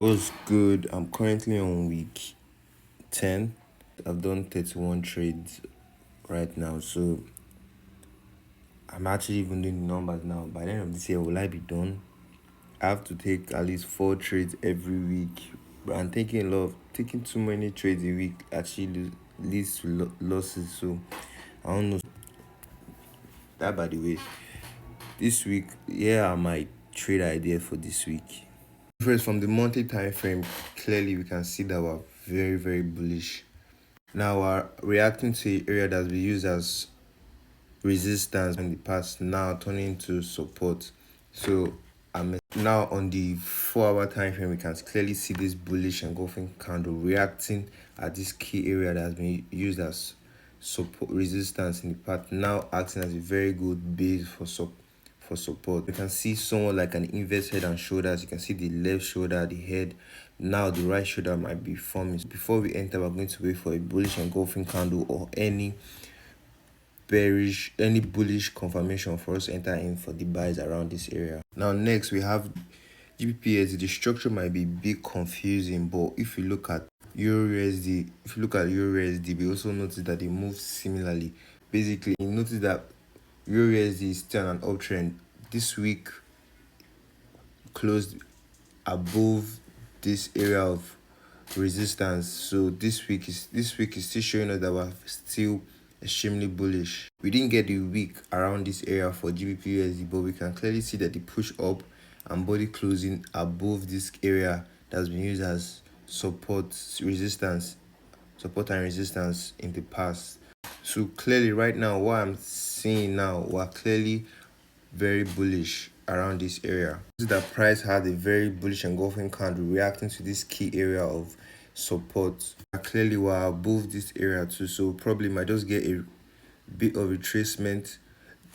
Was good. I'm currently on week 10. I've done 31 trades right now. So I'm actually even doing the numbers now. By the end of this year, will I be done? I have to take at least 4 trades every week. But I'm taking too many trades a week actually leads to losses. So I don't know. That by the way, this week, here are my trade ideas for this week. First, from the monthly time frame, clearly we can see that we're very, very bullish. Now we're reacting to an area that's been used as resistance in the past, now turning to support. So I'm now on the 4 hour time frame. We can clearly see this bullish engulfing candle reacting at this key area that has been used as support resistance in the past, now acting as a very good base for support. You can see somewhat like an inverse head and shoulders. You can see the left shoulder, the head. Now the right shoulder might be forming. Before we enter, we're going to wait for a bullish engulfing candle or any bullish confirmation for us to enter in for the buys around this area. Now next we have GBPSD. The structure might be a bit confusing, but if you look at Euro USD, we also notice that they move similarly. Basically, you notice that Euro USD is still on an uptrend. This week closed above this area of resistance. So this week is still showing us that we're still extremely bullish. We didn't get the week around this area for GBP but we can clearly see that the push up and body closing above this area that's been used as support and resistance in the past. So clearly right now, what I'm seeing now, we're clearly very bullish around this area. The price had a very bullish engulfing candle reacting to this key area of support. Clearly we're above this area too, so probably might just get a bit of retracement,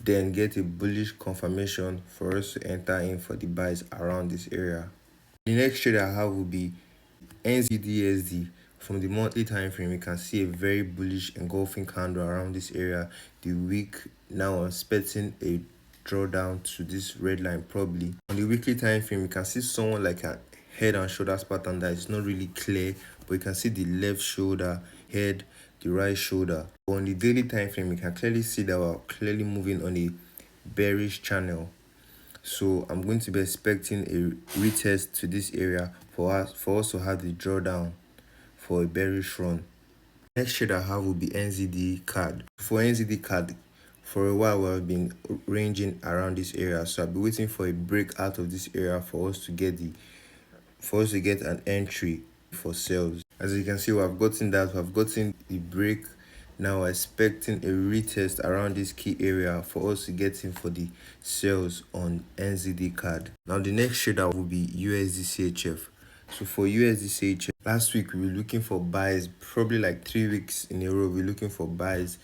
then get a bullish confirmation for us to enter in for the buys around this area. The next trade I have will be NZDSD. From the monthly time frame, you can see a very bullish engulfing candle around this area. The week now I'm expecting a drawdown to this red line probably. On the weekly time frame, you can see someone like a head and shoulders pattern that is not really clear, but you can see the left shoulder, head, the right shoulder. But on the daily time frame, you can clearly see that we're clearly moving on a bearish channel. So I'm going to be expecting a retest to this area for us to have the drawdown for a bearish run. Next trade I have will be NZD card. For NZD card, for a while we've been ranging around this area, so I'll be waiting for a break out of this area for us to get an entry for sales. As you can see, we've gotten the break. Now we're expecting a retest around this key area for us to get in for the sales on NZD card. Now the next trader will be USD So for USD last week we were looking for buys, probably like 3 weeks in a row we're looking for buys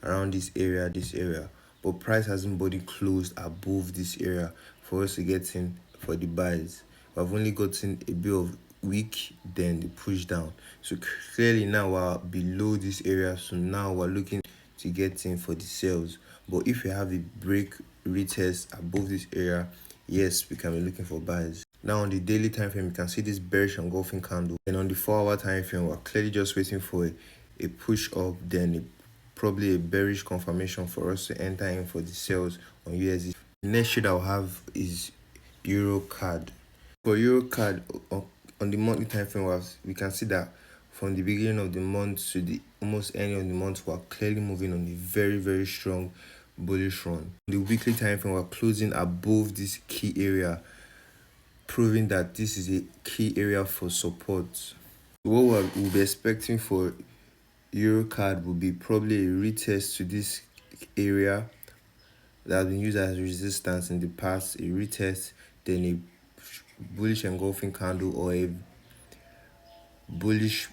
around this area. But price hasn't body closed above this area for us to get in for the buys. We've only gotten a bit of weak, then the push down. So clearly now we're below this area, so now we're looking to get in for the sales. But if we have the break retest above this area, yes, we can be looking for buys. Now on the daily time frame, you can see this bearish engulfing candle, and on the 4 hour time frame, we're clearly just waiting for a push up, then probably a bearish confirmation for us to enter in for the sales on USD. The next trade I'll have is Euro card. For Euro card, on the monthly time frame, we can see that from the beginning of the month to the almost end of the month, we're clearly moving on a very, very strong bullish run. On the weekly time frame, we're closing above this key area, proving that this is a key area for support. What we'll be expecting for Euro card will be probably a retest to this area that has been used as resistance in the past, a retest, then a bullish engulfing candle or a bullish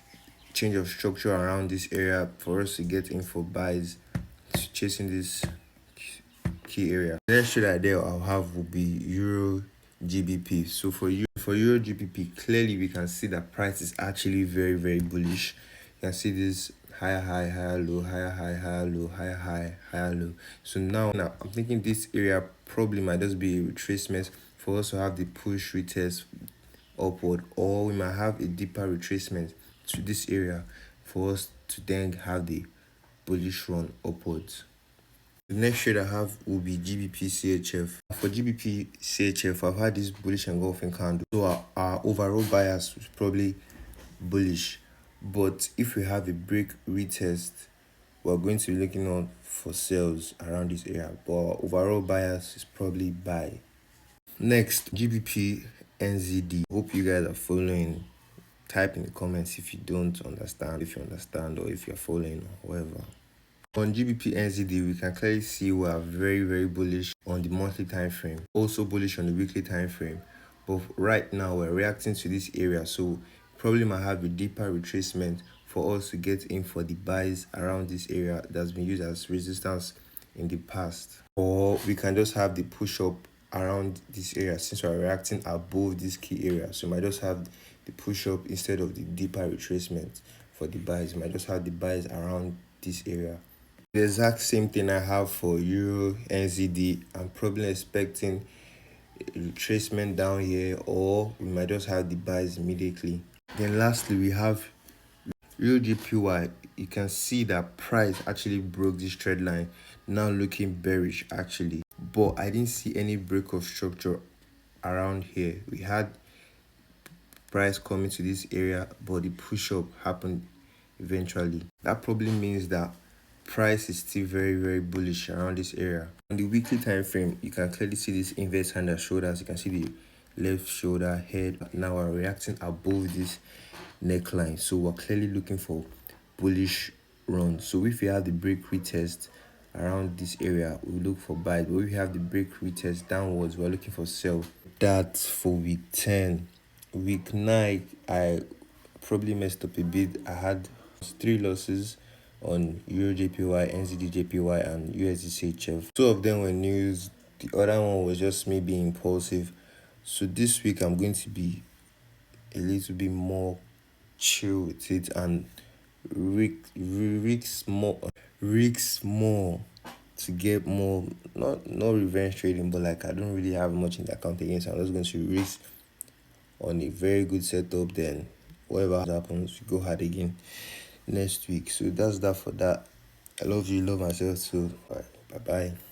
change of structure around this area for us to get in for buys, chasing this key area. The next trade idea I'll have will be Euro GBP. So for Euro GBP, clearly we can see that price is actually very, very bullish. You can see this higher high, higher low, higher high, higher low, higher high, higher low. So now I'm thinking this area probably might just be a retracement for us to have the push retest upward, or we might have a deeper retracement to this area for us to then have the bullish run upwards. The next trade I have will be GBP CHF. For GBP CHF, I've had this bullish engulfing candle, so our overall bias is probably bullish. But if we have a break retest, we're going to be looking out for sales around this area. But our overall bias is probably buy. Next, GBP NZD. Hope you guys are following. Type in the comments if you don't understand, if you understand, or if you're following, or whatever. On GBP NZD, we can clearly see we are very, very bullish on the monthly time frame, also bullish on the weekly time frame. But right now, we're reacting to this area, so probably might have a deeper retracement for us to get in for the buys around this area that's been used as resistance in the past. Or we can just have the push up around this area since we're reacting above this key area. So we might just have the push up instead of the deeper retracement for the buys. We might just have the buys around this area. The exact same thing I have for Euro NZD. I'm probably expecting a retracement down here, or we might just have the buys immediately. Then lastly, we have Euro JPY. You can see that price actually broke this trend line, now looking bearish actually. But I didn't see any break of structure around here. We had price coming to this area, but the push up happened eventually. That probably means that price is still very, very bullish around this area. On the weekly time frame, you can clearly see this inverse hand and shoulders. You can see the left shoulder, head. Now we're reacting above this neckline, so we're clearly looking for bullish run. So if we have the break retest around this area, we look for buy. But if we have the break retest downwards, we're looking for sell. That's for week 10. Week 9, I probably messed up a bit. I had 3 losses on Euro JPY, NZD JPY, and USD CHF. 2 of them were news. The other one was just me being impulsive. So this week I'm going to be a little bit more chill with it and risks more to get more, not revenge trading, but like I don't really have much in the account again, so I'm just going to risk on a very good setup. Then whatever happens, we go hard again next week. So that's that for that. I love you, love myself too. Bye bye.